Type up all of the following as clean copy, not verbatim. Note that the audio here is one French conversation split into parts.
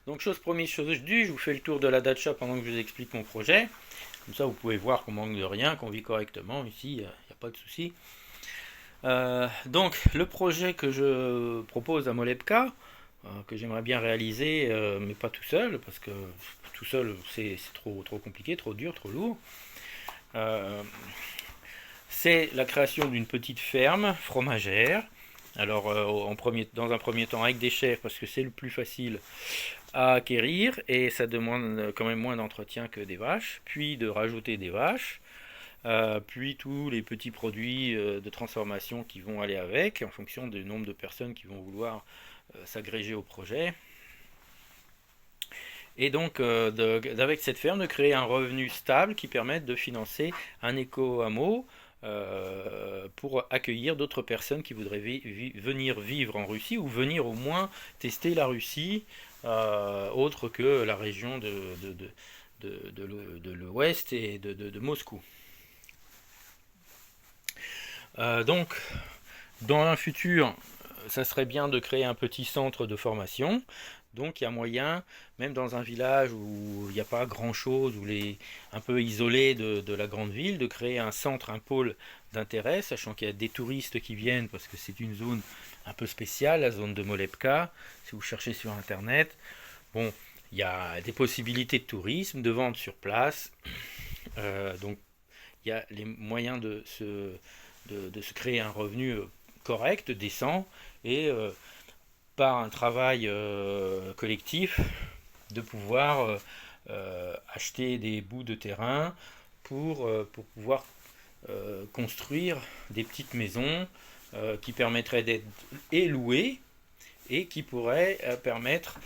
Donc chose promise, chose due, je vous fais le tour de la dacha pendant que je vous explique mon projet. Comme ça vous pouvez voir qu'on manque de rien, qu'on vit correctement ici, il n'y a pas de souci. Donc le projet que je propose à Molepka, que j'aimerais bien réaliser, mais pas tout seul, parce que tout seul c'est trop compliqué, trop dur, trop lourd. Euh, c'est la création d'une petite ferme fromagère. Alors dans un premier temps avec des chèvres parce que c'est le plus facile à acquérir et ça demande quand même moins d'entretien que des vaches, puis de rajouter des vaches, puis tous les petits produits de transformation qui vont aller avec en fonction du nombre de personnes qui vont vouloir s'agréger au projet. Et donc avec cette ferme de créer un revenu stable qui permette de financer un éco-hameau pour accueillir d'autres personnes qui voudraient venir vivre en Russie ou venir au moins tester la Russie autre que la région de l'Ouest et de Moscou. Donc, dans un futur, ça serait bien de créer un petit centre de formation. Donc il y a moyen, même dans un village où il n'y a pas grand-chose, où les un peu isolé de la grande ville, de créer un centre, un pôle d'intérêt, sachant qu'il y a des touristes qui viennent, parce que c'est une zone un peu spéciale, la zone de Molepka, si vous cherchez sur Internet. Bon, il y a des possibilités de tourisme, de vente sur place, donc il y a les moyens de se créer un revenu correct, décent, et par un travail collectif, de pouvoir acheter des bouts de terrain pour pouvoir construire des petites maisons qui permettraient d'être louées et qui pourraient permettre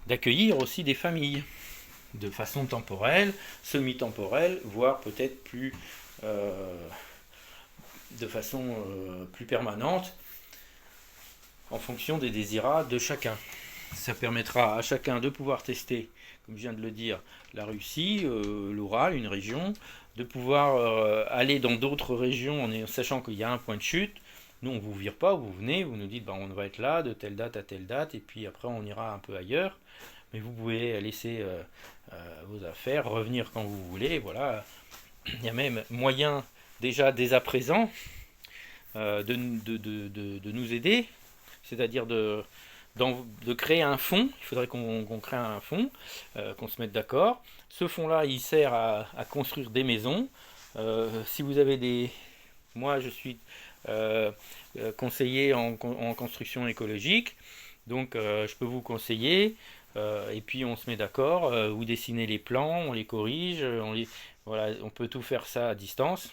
d'accueillir aussi des familles de façon temporelle, semi-temporelle, voire peut-être plus de façon plus permanente en fonction des désirats de chacun. Ça permettra à chacun de pouvoir tester, comme je viens de le dire, la Russie, l'Oural, une région, de pouvoir aller dans d'autres régions en sachant qu'il y a un point de chute. Nous, on ne vous vire pas, vous venez, vous nous dites on va être là de telle date à telle date, et puis après on ira un peu ailleurs. Mais vous pouvez laisser vos affaires, revenir quand vous voulez. Voilà. Il y a même moyen, déjà dès à présent, de nous aider, c'est-à-dire de créer un fonds. Il faudrait qu'on crée un fonds, qu'on se mette d'accord. Ce fonds-là, il sert à construire des maisons. Si vous avez des... Moi, je suis conseiller en construction écologique, donc je peux vous conseiller. Et puis on se met d'accord, vous dessinez les plans, on les corrige, voilà, on peut tout faire ça à distance.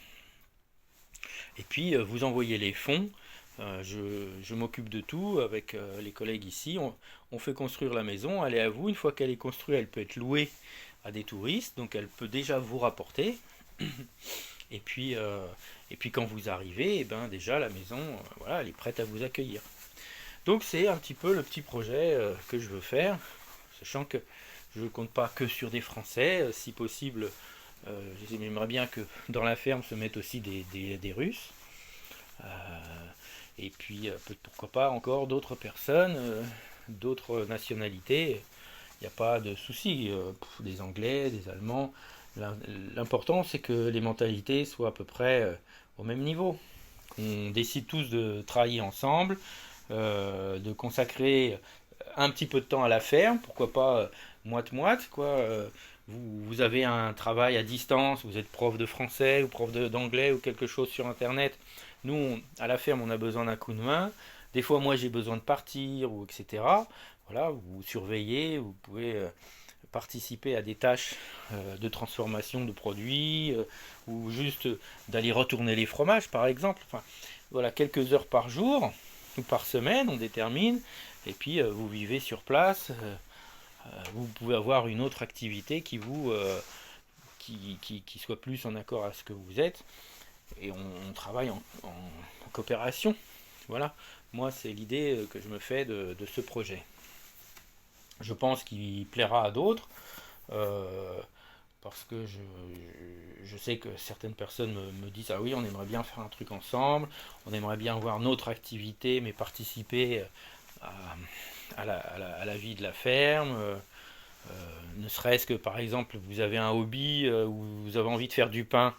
Et puis vous envoyez les fonds. Je m'occupe de tout avec les collègues ici. On fait construire la maison, elle est à vous. Une fois qu'elle est construite, elle peut être louée à des touristes, donc elle peut déjà vous rapporter. Et puis quand vous arrivez, eh ben déjà la maison, voilà, elle est prête à vous accueillir. Donc c'est un petit peu le petit projet que je veux faire, sachant que je ne compte pas que sur des Français, si possible. J'aimerais bien que dans la ferme se mettent aussi des Russes. Euh, et puis pourquoi pas encore d'autres personnes, d'autres nationalités. Il n'y a pas de souci. Des Anglais, des Allemands. L'important c'est que les mentalités soient à peu près au même niveau. Qu'on décide tous de travailler ensemble, de consacrer un petit peu de temps à la ferme, pourquoi pas moite-moite, quoi. Vous avez un travail à distance, vous êtes prof de français ou prof d'anglais ou quelque chose sur internet. Nous, à la ferme, on a besoin d'un coup de main. Des fois, moi, j'ai besoin de partir, ou etc. Voilà, vous surveillez, vous pouvez participer à des tâches de transformation de produits, ou juste d'aller retourner les fromages, par exemple. Enfin, voilà, quelques heures par jour ou par semaine, on détermine. Et puis, vous vivez sur place. Vous pouvez avoir une autre activité qui soit plus en accord à ce que vous êtes. Et on travaille en coopération. Voilà, moi c'est l'idée que je me fais de ce projet. Je pense qu'il plaira à d'autres, euh, parce que je sais que certaines personnes me disent ah oui, on aimerait bien faire un truc ensemble, on aimerait bien voir notre activité, mais participer à, à la vie de la ferme. Ne serait-ce que par exemple vous avez un hobby où vous avez envie de faire du pain,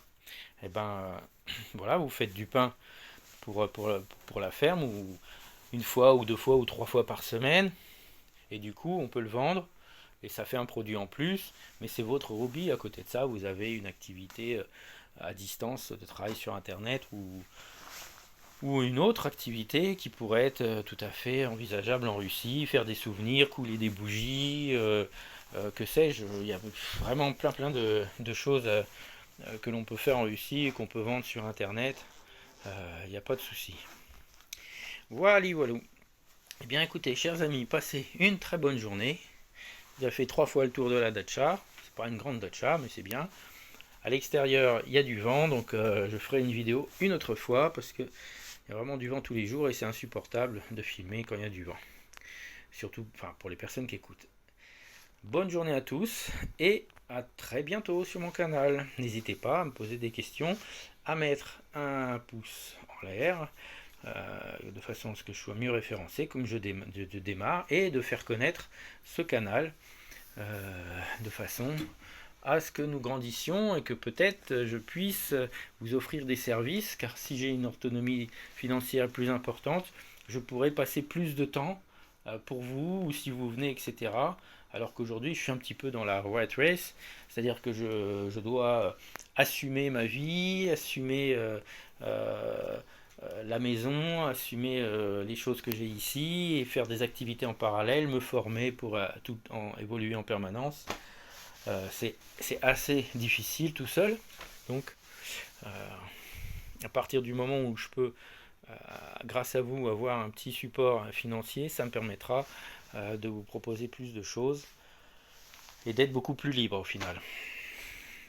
et ben voilà, vous faites du pain pour la ferme, ou une fois ou deux fois ou trois fois par semaine, et du coup on peut le vendre et ça fait un produit en plus, mais c'est votre hobby. À côté de ça, vous avez une activité à distance de travail sur internet, ou une autre activité qui pourrait être tout à fait envisageable en Russie, faire des souvenirs, couler des bougies, que sais-je. Il y a vraiment de choses que l'on peut faire en Russie et qu'on peut vendre sur internet. Il n'y a pas de souci. Voilà, voilà. Eh bien écoutez, chers amis, passez une très bonne journée. Vous avez fait 3 fois le tour de la datcha. C'est pas une grande datcha, mais c'est bien. À l'extérieur, il y a du vent, donc je ferai une vidéo une autre fois parce que il y a vraiment du vent tous les jours et c'est insupportable de filmer quand il y a du vent. Surtout pour les personnes qui écoutent. Bonne journée à tous et à très bientôt sur mon canal. N'hésitez pas à me poser des questions, à mettre un pouce en l'air, de façon à ce que je sois mieux référencé comme je démarre, et de faire connaître ce canal de façon à ce que nous grandissions et que peut-être je puisse vous offrir des services, car si j'ai une autonomie financière plus importante, je pourrais passer plus de temps pour vous, ou si vous venez, etc. Alors qu'aujourd'hui, je suis un petit peu dans la rat race, c'est-à-dire que je dois assumer ma vie, assumer la maison, assumer les choses que j'ai ici, et faire des activités en parallèle, me former pour tout évoluer en permanence. C'est assez difficile tout seul. Donc, à partir du moment où je peux, grâce à vous, avoir un petit support financier, ça me permettra de vous proposer plus de choses et d'être beaucoup plus libre au final,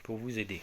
pour vous aider.